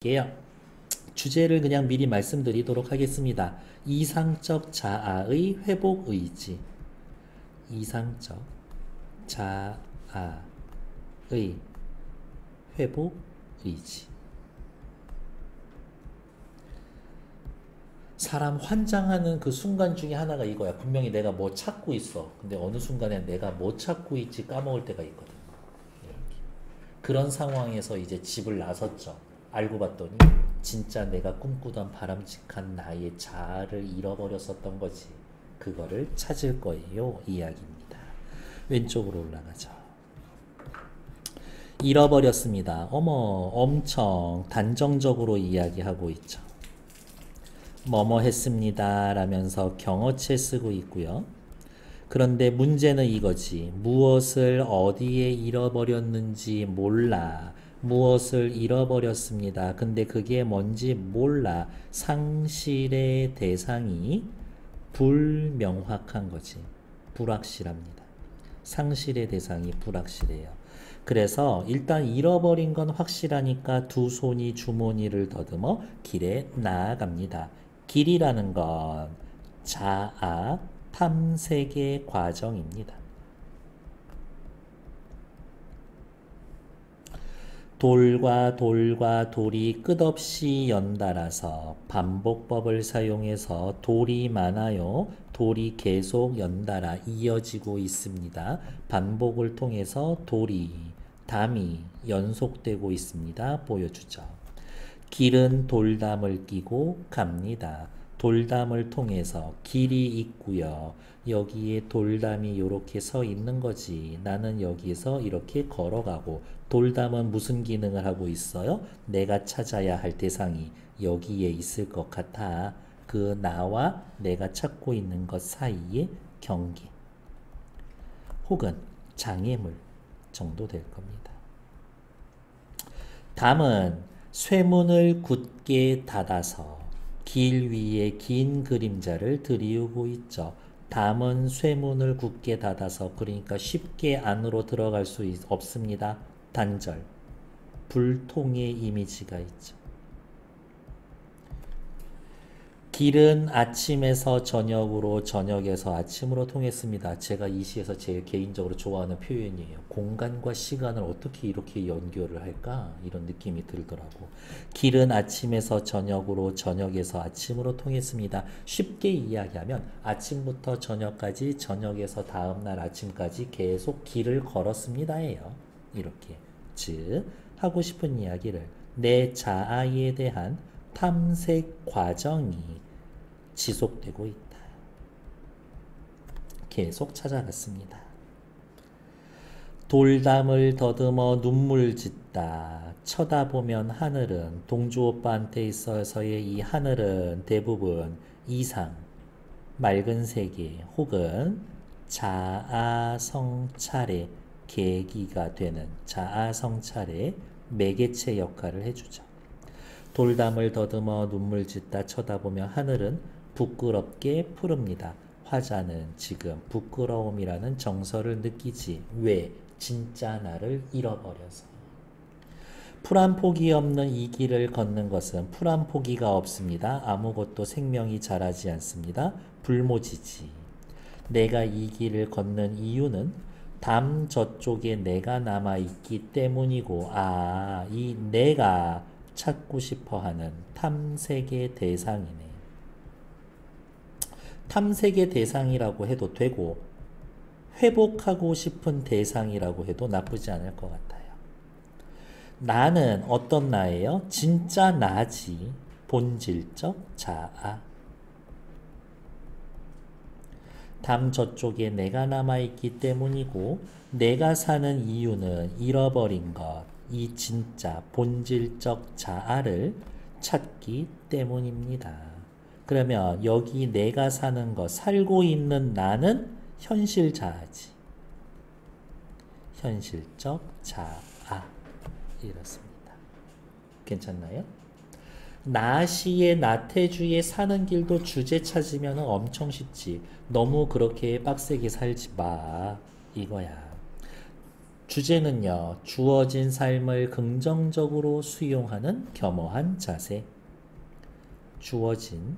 게요. 주제를 그냥 미리 말씀드리도록 하겠습니다. 이상적 자아의 회복 의지. 이상적 자아의 회복 의지. 사람 환장하는 그 순간 중에 하나가 이거야. 분명히 내가 뭐 찾고 있어. 근데 어느 순간에 내가 뭐 찾고 있지 까먹을 때가 있거든. 이렇게. 그런 상황에서 이제 집을 나섰죠. 알고 봤더니 진짜 내가 꿈꾸던 바람직한 나의 자아를 잃어버렸었던 거지. 그거를 찾을 거예요. 이야기입니다. 왼쪽으로 올라가죠. 잃어버렸습니다. 어머, 엄청 단정적으로 이야기하고 있죠. 뭐뭐 했습니다 라면서 경어체 쓰고 있고요. 그런데 문제는 이거지. 무엇을 어디에 잃어버렸는지 몰라. 무엇을 잃어버렸습니다. 근데 그게 뭔지 몰라. 상실의 대상이 불명확한 거지. 불확실합니다. 상실의 대상이 불확실해요. 그래서 일단 잃어버린 건 확실하니까 두 손이 주머니를 더듬어 길에 나아갑니다. 길이라는 건 자아 탐색의 과정입니다. 돌과 돌이 끝없이 연달아서 반복법을 사용해서 돌이 많아요. 돌이 계속 연달아 이어지고 있습니다. 반복을 통해서 담이 연속되고 있습니다. 보여주죠. 길은 돌담을 끼고 갑니다. 돌담을 통해서 길이 있고요. 여기에 돌담이 이렇게 서 있는 거지. 나는 여기에서 이렇게 걸어가고, 돌담은 무슨 기능을 하고 있어요? 내가 찾아야 할 대상이 여기에 있을 것 같아. 그 나와 내가 찾고 있는 것 사이의 경계 혹은 장애물 정도 될 겁니다. 담은 쇠문을 굳게 닫아서 길 위에 긴 그림자를 들이우고 있죠. 담은 쇠문을 굳게 닫아서, 그러니까 쉽게 안으로 들어갈 수 없습니다. 단절, 불통의 이미지가 있죠. 길은 아침에서 저녁으로, 저녁에서 아침으로 통했습니다. 제가 이 시에서 제일 개인적으로 좋아하는 표현이에요. 공간과 시간을 어떻게 이렇게 연결을 할까? 이런 느낌이 들더라고. 길은 아침에서 저녁으로, 저녁에서 아침으로 통했습니다. 쉽게 이야기하면 아침부터 저녁까지, 저녁에서 다음날 아침까지 계속 길을 걸었습니다예요. 이렇게. 즉, 하고 싶은 이야기를 내 자아에 대한 탐색 과정이 지속되고 있다. 계속 찾아갔습니다. 돌담을 더듬어 눈물 짓다. 쳐다보면 하늘은, 동주 오빠한테 있어서의 이 하늘은 대부분 이상, 맑은 세계 혹은 자아 성찰의 계기가 되는, 자아 성찰의 매개체 역할을 해주죠. 돌담을 더듬어 눈물 짓다 쳐다보며 하늘은 부끄럽게 푸릅니다. 화자는 지금 부끄러움이라는 정서를 느끼지. 왜? 진짜 나를 잃어버려서. 풀 한 폭이 없는 이 길을 걷는 것은 풀 한 포기가 없습니다. 아무것도 생명이 자라지 않습니다. 불모지지. 내가 이 길을 걷는 이유는 담 저쪽에 내가 남아있기 때문이고, 이 내가 찾고 싶어하는 탐색의 대상이네. 탐색의 대상이라고 해도 되고, 회복하고 싶은 대상이라고 해도 나쁘지 않을 것 같아요. 나는 어떤 나예요? 진짜 나지. 본질적 자아. 담 저쪽에 내가 남아있기 때문이고, 내가 사는 이유는 잃어버린 것, 이 진짜 본질적 자아를 찾기 때문입니다. 그러면 여기 내가 사는 것, 살고 있는 나는 현실 자아지. 현실적 자아. 이렇습니다. 괜찮나요? 나시의 나태주의 사는 길도 주제 찾으면 엄청 쉽지. 너무 그렇게 빡세게 살지 마. 이거야. 주제는요, 주어진 삶을 긍정적으로 수용하는 겸허한 자세. 주어진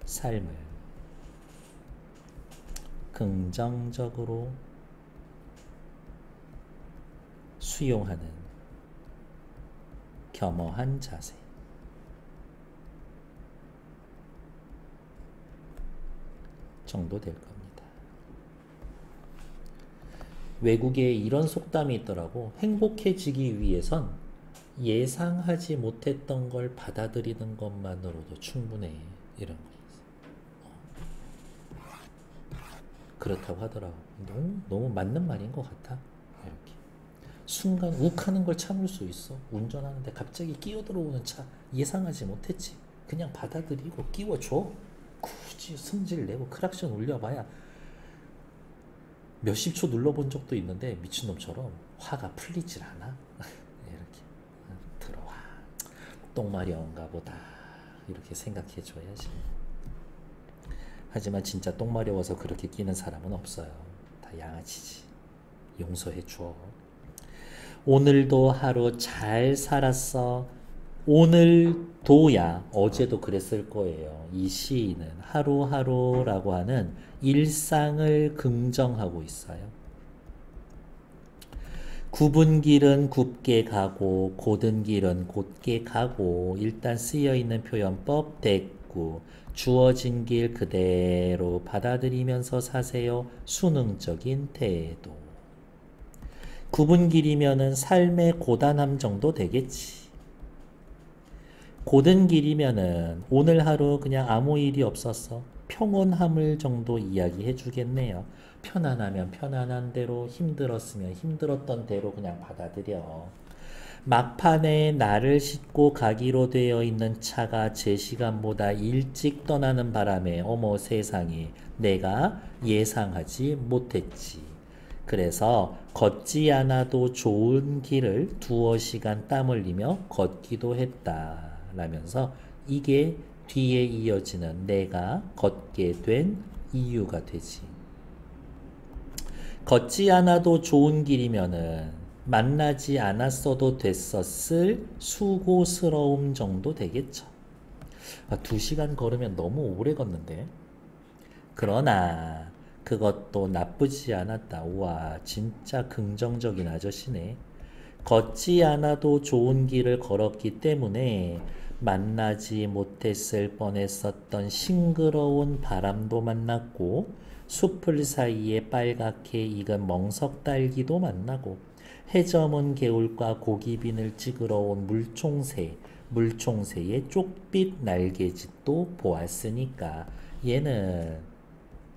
삶을 긍정적으로 수용하는 겸허한 자세. 정도 될 겁니다. 외국에 이런 속담이 있더라고. 행복해지기 위해선 예상하지 못했던 걸 받아들이는 것만으로도 충분해. 이런 거. 그렇다고 하더라고. 너무 맞는 말인 것 같아. 이렇게. 순간 욱하는 걸 참을 수 있어. 운전하는데 갑자기 끼어들어오는 차 예상하지 못했지. 그냥 받아들이고 끼워줘. 굳이 승질 내고 크락션 울려봐야 몇십 초 눌러본 적도 있는데 미친놈처럼 화가 풀리질 않아. 이렇게 들어와. 똥마려운가 보다. 이렇게 생각해줘야지. 하지만 진짜 똥마려워서 그렇게 끼는 사람은 없어요. 다 양아치지. 용서해줘. 오늘도 하루 잘 살았어. 오늘도야, 어제도 그랬을 거예요. 이 시인은 하루하루라고 하는 일상을 긍정하고 있어요. 굽은 길은 굽게 가고 곧은 길은 곧게 가고. 일단 쓰여있는 표현법 대꾸. 주어진 길 그대로 받아들이면서 사세요. 수능적인 태도. 굽은 길이면은 삶의 고단함 정도 되겠지. 곧은 길이면은 오늘 하루 그냥 아무 일이 없었어. 평온함을 정도 이야기해 주겠네요. 편안하면 편안한 대로, 힘들었으면 힘들었던 대로 그냥 받아들여. 막판에 나를 싣고 가기로 되어 있는 차가 제 시간보다 일찍 떠나는 바람에 어머 세상에 내가 예상하지 못했지. 그래서 걷지 않아도 좋은 길을 두어 시간 땀 흘리며 걷기도 했다. 라면서 이게 뒤에 이어지는 내가 걷게 된 이유가 되지. 걷지 않아도 좋은 길이면은 만나지 않았어도 됐었을 수고스러움 정도 되겠죠. 2시간 걸으면 너무 오래 걷는데. 그러나 그것도 나쁘지 않았다. 우와, 진짜 긍정적인 아저씨네. 걷지 않아도 좋은 길을 걸었기 때문에 만나지 못했을 뻔했었던 싱그러운 바람도 만났고 숲을 사이에 빨갛게 익은 멍석딸기도 만나고 해저문 개울과 고기빈을 찍으러 온 물총새의 쪽빛 날개짓도 보았으니까 얘는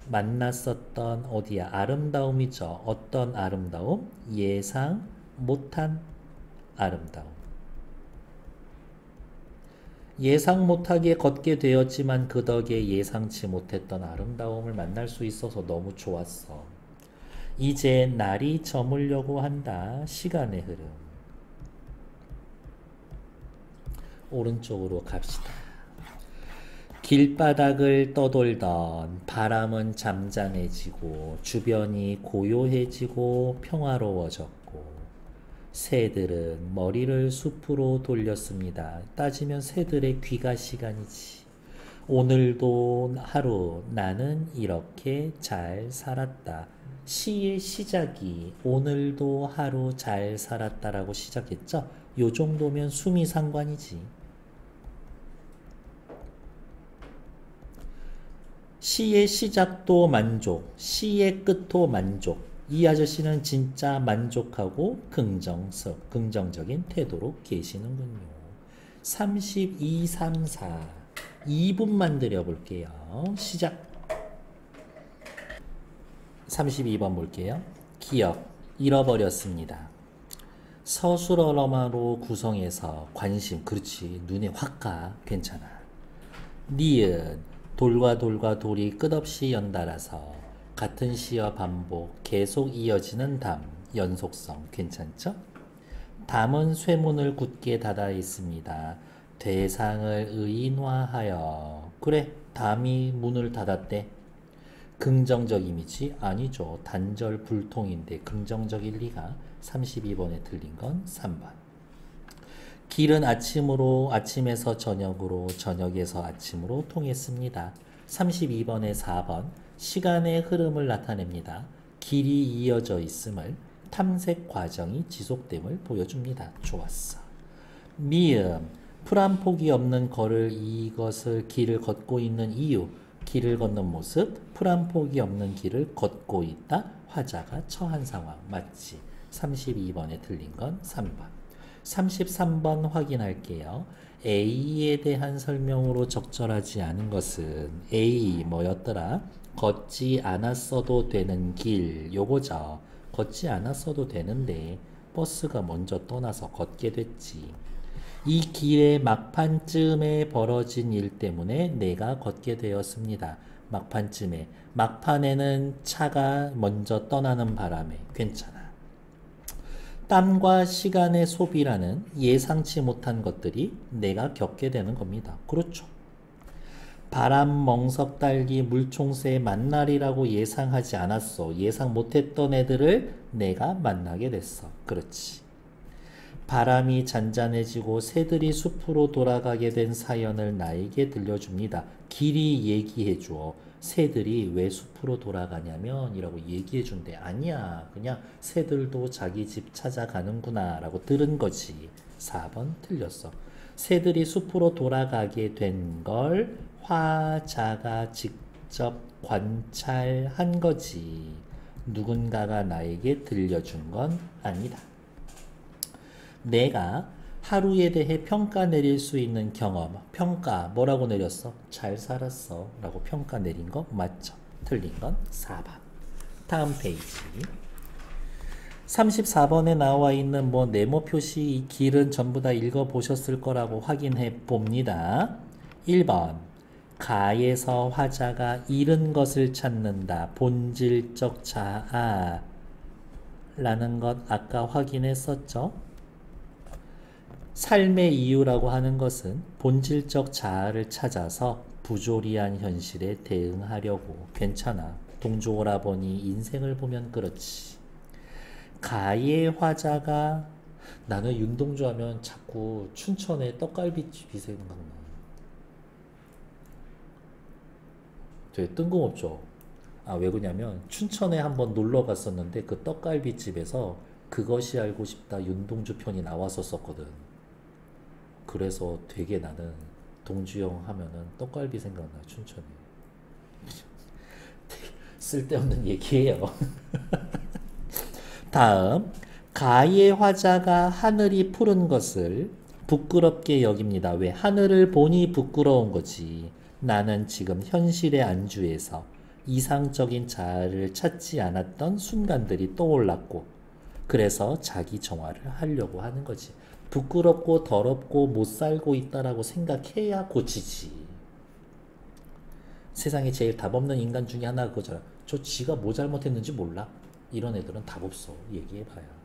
만났었던 어디야? 아름다움이죠. 어떤 아름다움? 예상 못한 아름다움. 예상 못하게 걷게 되었지만 그 덕에 예상치 못했던 아름다움을 만날 수 있어서 너무 좋았어. 이제 날이 저물려고 한다. 시간의 흐름. 오른쪽으로 갑시다. 길바닥을 떠돌던 바람은 잠잠해지고 주변이 고요해지고 평화로워졌고 새들은 머리를 숲으로 돌렸습니다. 따지면 새들의 귀가 시간이지. 오늘도 하루 나는 이렇게 잘 살았다. 시의 시작이 오늘도 하루 잘 살았다라고 시작했죠. 요 정도면 숨이 상관이지. 시의 시작도 만족, 시의 끝도 만족. 이 아저씨는 진짜 만족하고 긍정적인 태도로 계시는군요. 32, 34, 2분만 드려볼게요. 시작. 32번 볼게요. 기억, 잃어버렸습니다. 서술어로마로 구성해서 관심, 그렇지, 눈에 확 가, 괜찮아. 니은, 돌과 돌이 끝없이 연달아서 같은 시어 반복, 계속 이어지는 담, 연속성, 괜찮죠? 담은 쇠문을 굳게 닫아 있습니다. 대상을 의인화하여. 그래, 담이 문을 닫았대. 긍정적 이미지? 아니죠. 단절 불통인데 긍정적일 리가. 32번에 틀린 건 3번. 길은 아침에서 저녁으로, 저녁에서 아침으로 통했습니다. 32번에 4번. 시간의 흐름을 나타냅니다. 길이 이어져 있음을, 탐색 과정이 지속됨을 보여줍니다. 좋았어. 미음. 풀 한 폭이 없는 이것을 길을 걷고 있는 이유. 길을 걷는 모습. 풀 한 폭이 없는 길을 걷고 있다. 화자가 처한 상황. 맞지? 32번에 틀린 건 3번. 33번 확인할게요. A에 대한 설명으로 적절하지 않은 것은 A 뭐였더라? 걷지 않았어도 되는 길. 요거죠. 걷지 않았어도 되는데 버스가 먼저 떠나서 걷게 됐지. 이 길의 막판쯤에 벌어진 일 때문에 내가 걷게 되었습니다. 막판쯤에. 막판에는 차가 먼저 떠나는 바람에. 괜찮아. 땀과 시간의 소비라는 예상치 못한 것들이 내가 겪게 되는 겁니다. 그렇죠. 바람, 멍석, 딸기, 물총새 만날이라고 예상하지 않았어. 예상 못했던 애들을 내가 만나게 됐어. 그렇지. 바람이 잔잔해지고 새들이 숲으로 돌아가게 된 사연을 나에게 들려줍니다. 길이 얘기해 줘. 새들이 왜 숲으로 돌아가냐면 이라고 얘기해 준대. 아니야. 그냥 새들도 자기 집 찾아가는구나 라고 들은 거지. 4번 틀렸어. 새들이 숲으로 돌아가게 된 걸 화자가 직접 관찰한 거지. 누군가가 나에게 들려준 건 아니다. 내가 하루에 대해 평가 내릴 수 있는 경험. 평가 뭐라고 내렸어? 잘 살았어 라고 평가 내린 거 맞죠? 틀린 건 4번. 다음 페이지. 34번에 나와 있는 네모 표시 이 길은 전부 다 읽어보셨을 거라고 확인해 봅니다. 1번. 가에서 화자가 잃은 것을 찾는다. 본질적 자아 라는 것 아까 확인했었죠? 삶의 이유라고 하는 것은 본질적 자아를 찾아서 부조리한 현실에 대응하려고. 괜찮아. 동조오라버니 인생을 보면 그렇지. 가의 화자가 나는 윤동주 하면 자꾸 춘천의 떡갈비집이 생각나. 되게 뜬금없죠. 왜 그러냐면 춘천에 한번 놀러 갔었는데 그 떡갈비집에서 그것이 알고 싶다 윤동주 편이 나왔었거든. 그래서 되게 나는 동주형 하면은 떡갈비 생각나. 춘천에. 쓸데없는 얘기예요. 다음. 가의 화자가 하늘이 푸른 것을 부끄럽게 여깁니다. 왜? 하늘을 보니 부끄러운 거지. 나는 지금 현실의 안주에서 이상적인 자아를 찾지 않았던 순간들이 떠올랐고 그래서 자기 정화를 하려고 하는 거지. 부끄럽고 더럽고 못 살고 있다라고 생각해야 고치지. 세상에 제일 답 없는 인간 중에 하나가 그거잖아. 저 지가 뭐 잘못했는지 몰라. 이런 애들은 답 없어. 얘기해봐야.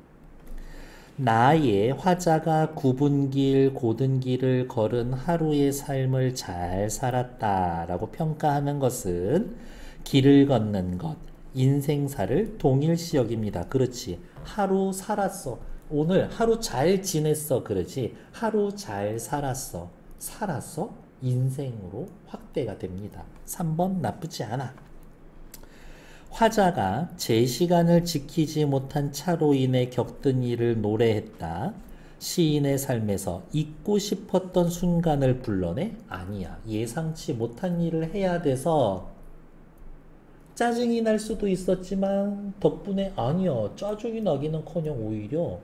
나의 화자가 굽은 길, 고든 길을 걸은 하루의 삶을 잘 살았다라고 평가하는 것은 길을 걷는 것, 인생사를 동일시 여깁니다. 그렇지. 하루 살았어. 오늘 하루 잘 지냈어. 그러지. 하루 잘 살았어. 살았어? 인생으로 확대가 됩니다. 3번 나쁘지 않아. 화자가 제 시간을 지키지 못한 차로 인해 겪던 일을 노래했다. 시인의 삶에서 잊고 싶었던 순간을 불러내? 아니야. 예상치 못한 일을 해야 돼서 짜증이 날 수도 있었지만 덕분에 아니야. 짜증이 나기는커녕 오히려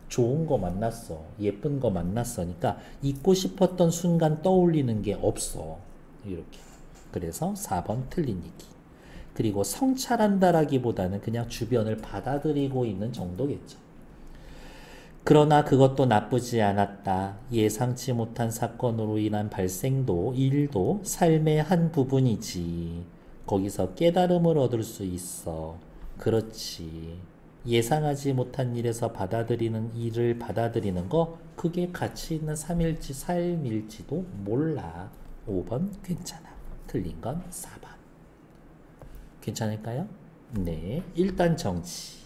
좋은 거 만났어. 예쁜 거 만났으니까 잊고 싶었던 순간 떠올리는 게 없어. 이렇게. 그래서 4번 틀린 얘기. 그리고 성찰한다라기보다는 그냥 주변을 받아들이고 있는 정도겠죠. 그러나 그것도 나쁘지 않았다. 예상치 못한 사건으로 인한 발생도 일도 삶의 한 부분이지. 거기서 깨달음을 얻을 수 있어. 그렇지. 예상하지 못한 일에서 일을 받아들이는 거 그게 가치 있는 삶일지도 몰라. 5번 괜찮아. 틀린 건 4번. 괜찮을까요? 네. 일단 정치.